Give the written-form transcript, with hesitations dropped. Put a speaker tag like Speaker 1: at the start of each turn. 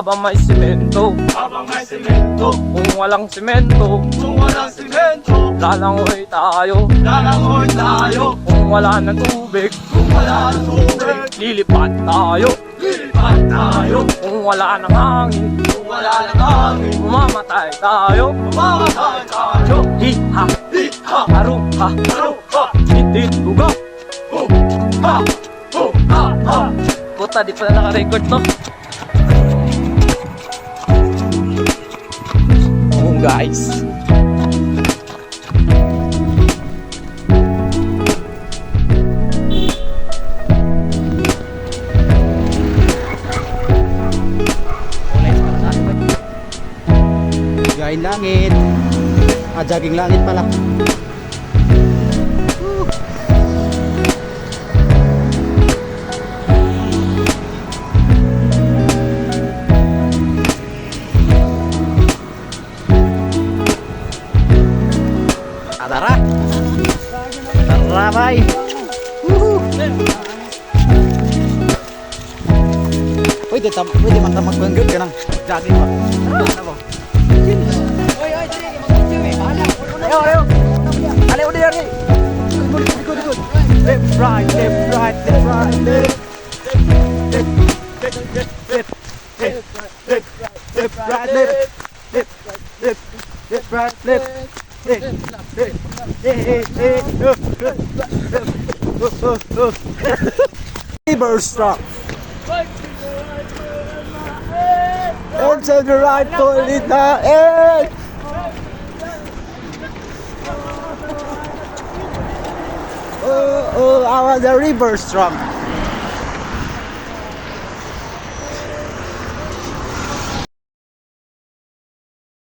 Speaker 1: habang may simento. Kung walang simento, lalangoy tayo. Kung wala ng tubig, lilipat tayo. Kung wala ng hangin, mamamatay tayo. Hi-ha, haru-ha, titiluga. Puta, di pala naka-record to. Oh guys,
Speaker 2: Gain langit. Jaging langit pala. Tara. Tara, bay. Pwede man ta magbanggit ka ng jogging ba? Ano ba? Ayo. Ale udah ni. Good. Left right. Left right. Cyberstruck. And to the right, pull it down. I was a river strong.